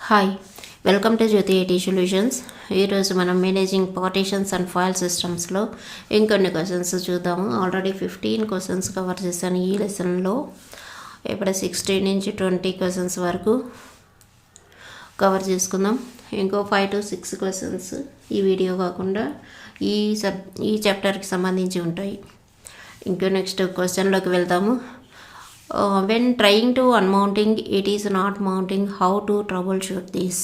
Hi welcome to Jyothi IT solutions. ఈరోజు మనం managing partitions and file సిస్టమ్స్లో ఇంకొన్ని క్వశ్చన్స్ చూద్దాము. ఆల్రెడీ 15 క్వశ్చన్స్ కవర్ చేశాను ఈ లెసన్లో. ఇప్పుడు 16 నుంచి 20 క్వశ్చన్స్ వరకు కవర్ చేసుకుందాం. ఇంకో 5 to 6 క్వశ్చన్స్ ఈ వీడియో కాకుండా ఈ చాప్టర్కి సంబంధించి ఉంటాయి. ఇంకో నెక్స్ట్ క్వశ్చన్లోకి వెళ్తాము. When trying to unmounting it is not mounting, how to troubleshoot this?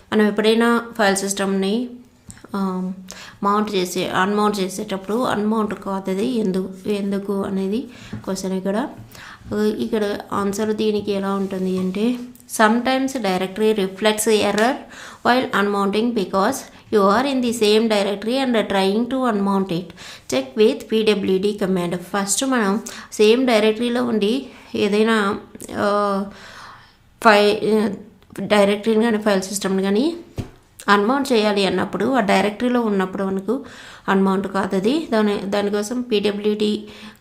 మనం ఎప్పుడైనా ఫైల్ సిస్టమ్ని అన్మౌంట్ చేసేటప్పుడు అన్మౌంట్ కాదది ఎందుకు అనేది క్వశ్చన్. ఇక్కడ ఆన్సర్ దీనికి ఎలా ఉంటుంది అంటే, sometimes directory reflects error while unmounting because you are in the same directory and trying to unmount it. Check with pwd command. First మనం సేమ్ డైరెక్టరీలో ఉండి ఏదైనా డైరెక్టరీని కానీ ఫైల్ సిస్టమ్ని కానీ అన్మౌంట్ చేయాలి అన్నప్పుడు ఆ డైరెక్టరీలో ఉన్నప్పుడు మనకు అన్మౌంట్ కాదు అది. దానికోసం pwd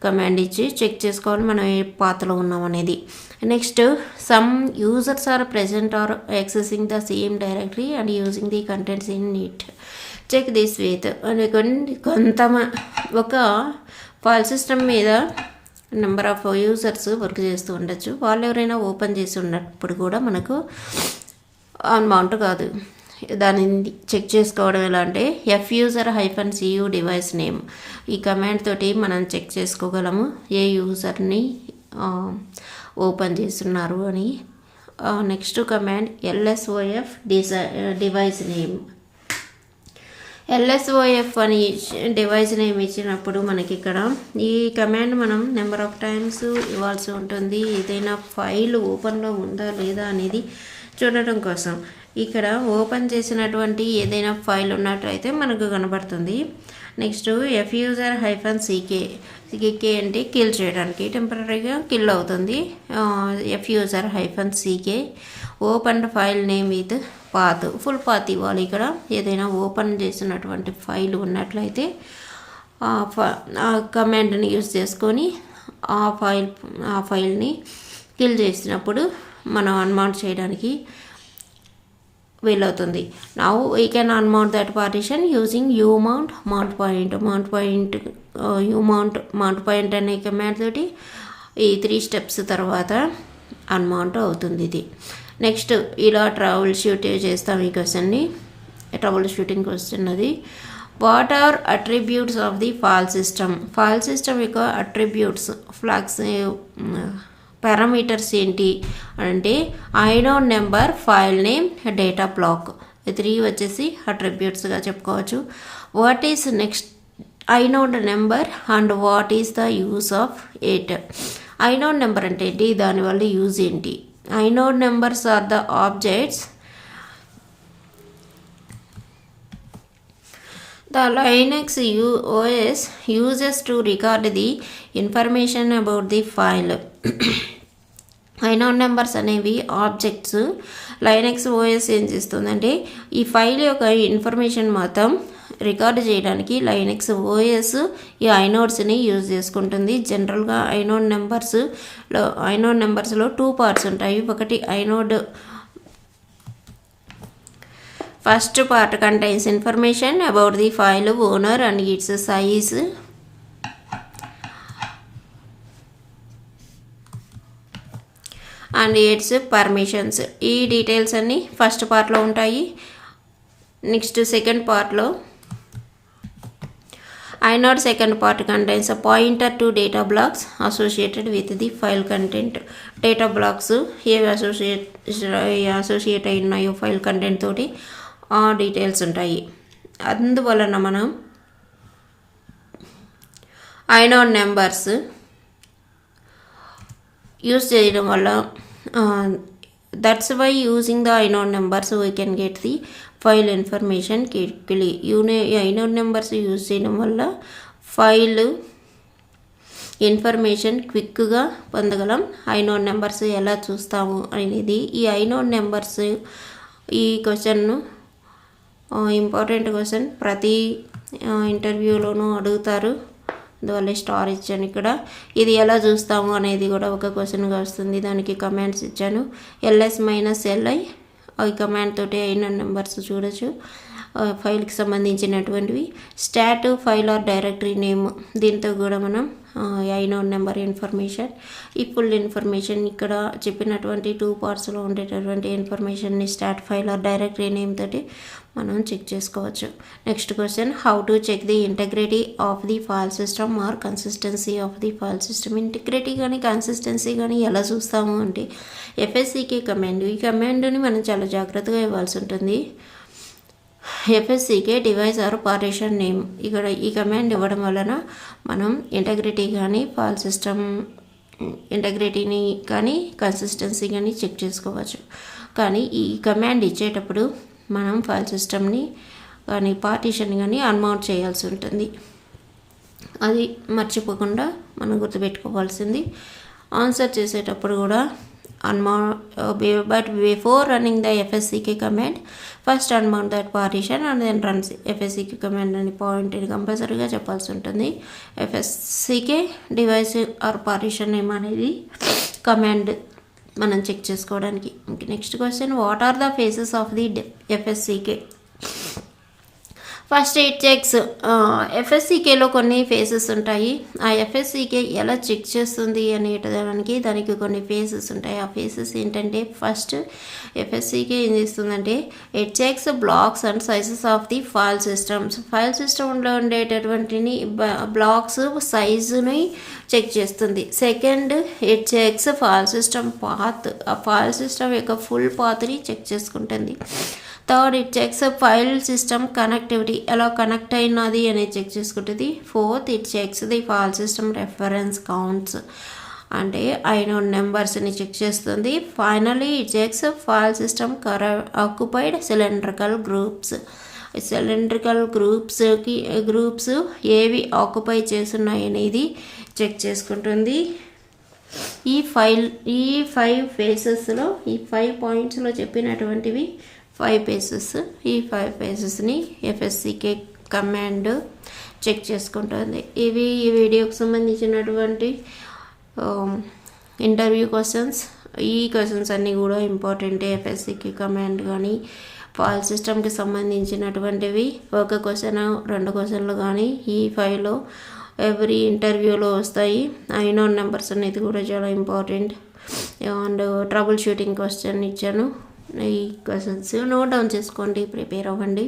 కమాండ్ ఇచ్చి చెక్ చేసుకోవాలి మనం ఏ పాత్రలో ఉన్నాం అనేది. Next, some users are present are accessing the same directory and using the contents in it. Check this with. ఒక ఫైల్ సిస్టమ్ మీద నెంబర్ ఆఫ్ యూజర్స్ వర్క్ చేస్తూ ఉండొచ్చు. వాళ్ళు ఎవరైనా ఓపెన్ చేసి ఉన్నప్పుడు కూడా మనకు అన్మౌంట్ కాదు. దానిని చెక్ చేసుకోవడం ఎలా అంటే, fuser-cu డివైస్ నేమ్ ఈ కమాండ్ తోటి మనం చెక్ చేసుకోగలము ఏ యూజర్ని ఓపెన్ చేస్తున్నారు అని. Next command lsof device name. lsof అని డివైస్ నేమ్ ఇచ్చినప్పుడు మనకి ఇక్కడ ఈ కమాండ్ మనం నెంబర్ ఆఫ్ టైమ్స్ ఇవ్వాల్సి ఉంటుంది ఏదైనా ఫైల్ ఓపెన్లో ఉందా లేదా అనేది చూడటం కోసం. ఇక్కడ ఓపెన్ చేసినటువంటి ఏదైనా ఫైల్ ఉన్నట్లయితే మనకు కనబడుతుంది. నెక్స్ట్, fuser-ck అంటే కిల్ చేయడానికి, టెంపరీగా కిల్ అవుతుంది. fuser-ck open file name with path, full path ఇవ్వాలి. ఇక్కడ ఏదైనా ఓపెన్ చేసినటువంటి ఫైల్ ఉన్నట్లయితే ఆ కమాండ్ని యూజ్ చేసుకొని ఆ ఫైల్ని కిల్ చేసినప్పుడు మనం అన్మౌంట్ చేయడానికి వీలవుతుంది. Now we can unmount that partition using mount point అనే కమాండ్ తోటి ఈ 3 స్టెప్స్ తర్వాత అన్మౌంట్ అవుతుంది ఇది. నెక్స్ట్, ఇలా ట్రబుల్ షూట్ చేస్తాం ఈ క్వశ్చన్ని. ట్రబుల్ షూటింగ్ క్వశ్చన్ అది. What are attributes of the file system యొక్క అట్రిబ్యూట్స్, ఫ్లాగ్స్, పారామీటర్స్ ఏంటి అంటే, inode number, file name, data block. 3 వచ్చేసి అట్రిబ్యూట్స్గా చెప్పుకోవచ్చు. What is next inode number and what is the use of it. Inode number అంటే ఏంటి, దానివల్ల యూజ్ ఏంటి. Inode numbers are the objects the Linux OS uses to record the information about the file. Inode numbers అనేవి objects. Linux OS ఏం చేస్తుందంటే, ఈ file యొక్క information మొత్తం రికార్డ్ చేయడానికి లైనక్స్ ఓఎస్ ఈ ఐనోడ్స్ని యూజ్ చేసుకుంటుంది. జనరల్గా ఐనోడ్ నెంబర్స్లో 2 పార్ట్స్ ఉంటాయి. ఒకటి inode first part contains information about the file owner and it's size. And it's permissions. ఈ డీటెయిల్స్ అన్నీ ఫస్ట్ పార్ట్లో ఉంటాయి. నెక్స్ట్, సెకండ్ పార్ట్లో inode second part contains a pointer to data blocks associated with the file content. Data blocks ఏవి associate అయి ఉన్నాయో file content తోటి ఆ డీటెయిల్స్ ఉంటాయి. అందువలన మనం ఐనోడ్ నెంబర్స్ యూజ్ చేయడం వల్ల, that's why using the inode numbers we can get the file information quickly. Inode numbers use చేయడం వల్ల ఫైల్ ఇన్ఫర్మేషన్ క్విక్గా పొందగలం. ఐనోడ్ నెంబర్స్ ఎలా చూస్తాము అనేది ఈ ఐనోడ్ నెంబర్స్ ఈ క్వశ్చన్ను ఇంపార్టెంట్ క్వశ్చన్, ప్రతి ఇంటర్వ్యూలోనూ అడుగుతారు. అందువల్ల స్టార్ ఇచ్చాను ఇక్కడ. ఇది ఎలా చూస్తాము అనేది కూడా ఒక క్వశ్చన్గా వస్తుంది. దానికి కమాండ్స్ ఇచ్చాను. ls-li ఈ కమాండ్ తోటి అయిన నెంబర్స్ చూడొచ్చు. ఫైల్కి సంబంధించినటువంటివి. Stat file or directory name, దీంతో కూడా మనం ఐనోన్ నెంబర్ ఇన్ఫర్మేషన్, ఈ ఫుల్ ఇన్ఫర్మేషన్ ఇక్కడ చెప్పినటువంటి 2 పార్ట్స్లో ఉండేటటువంటి ఇన్ఫర్మేషన్ని stat file or directory name తోటి మనం చెక్ చేసుకోవచ్చు. Next question, how to check the integrity of the file system or consistency of the file system. Integrity కానీ కన్సిస్టెన్సీ కానీ ఎలా చూస్తాము అంటే FSCK కమాండ్, ఈ కమాండ్ని మనం చాలా జాగ్రత్తగా ఇవ్వాల్సి ఉంటుంది. FSCK device or partition name, ఇక్కడ ఈ కమాండ్ ఇవ్వడం వలన మనం ఇంటగ్రిటీ కానీ ఫైల్ సిస్టమ్ ఇంటగ్రిటీని కానీ కన్సిస్టెన్సీ కానీ చెక్ చేసుకోవచ్చు. కానీ ఈ కమాండ్ ఇచ్చేటప్పుడు మనం ఫైల్ సిస్టమ్ని కానీ పార్టిషన్ కానీ అన్మౌంట్ చేయాల్సి ఉంటుంది. అది మర్చిపోకుండా మనం గుర్తుపెట్టుకోవాల్సింది. ఆన్సర్ చేసేటప్పుడు కూడా but before running the FSCK command, first unmount that partition and then run FSCK command అని పాయింట్ కంపల్సరీగా చెప్పాల్సి ఉంటుంది. FSCK device or partition name అనేది కమాండ్ మనం చెక్ చేసుకోవడానికి. Next question, what are the phases of the FSCK? First it checks, FSCKలో కొన్ని phases ఉంటాయి. ఆ FSCK ఎలా చెక్ చేస్తుంది అనేటదానికి దానికి కొన్ని ఫేసెస్ ఉంటాయి. ఆ ఫేసెస్ ఏంటంటే, ఫస్ట్ FSCK ఏం చేస్తుందంటే it checks blocks and sizes of the file systems. File సిస్టంలో ఉండేటటువంటి బ్లాక్స్ సైజుని చెక్ చేస్తుంది. Second, it checks file system path, ఆ ఫైల్ సిస్టమ్ యొక్క ఫుల్ పాత్ని చెక్ చేసుకుంటుంది. Third, it checks file system connectivity, ఎలా కనెక్ట్ అయినది అనేది చెక్ చేసుకుంటుంది. Fourth, it checks the file system reference counts, అంటే ఐనోన్ నెంబర్స్ని చెక్ చేస్తుంది. Finally, it checks file system occupied cylindrical groups. Cylindrical groups ఏవి occupy చేస్తున్నాయి అనేది చెక్ చేసుకుంటుంది. ఈ 5 ఫేసెస్లో, ఈ 5 పాయింట్స్లో చెప్పినటువంటివి 5 ఫేసెస్. ఈ 5 ఫేసెస్ని FSCK కమాండ్ చెక్ చేసుకుంటుంది. ఇవి ఈ వీడియోకి సంబంధించినటువంటి ఇంటర్వ్యూ క్వశ్చన్స్. ఈ క్వశ్చన్స్ అన్నీ కూడా ఇంపార్టెంటే. FSCK కమాండ్ కానీ ఫైల్ సిస్టమ్కి సంబంధించినటువంటివి 1 క్వశ్చన్ 2 క్వశ్చన్లు కానీ ఈ 5లో ఎవ్రీ ఇంటర్వ్యూలో వస్తాయి. ఐనోన్ నెంబర్స్ అనేది కూడా చాలా important. And trouble shooting question ఇచ్చాను. ఈ క్వశ్చన్స్ నోట్ డౌన్ చేసుకోండి, ప్రిపేర్ అవ్వండి.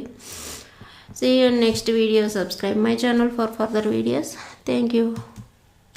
See you in next video. Subscribe my channel for further videos. Thank you.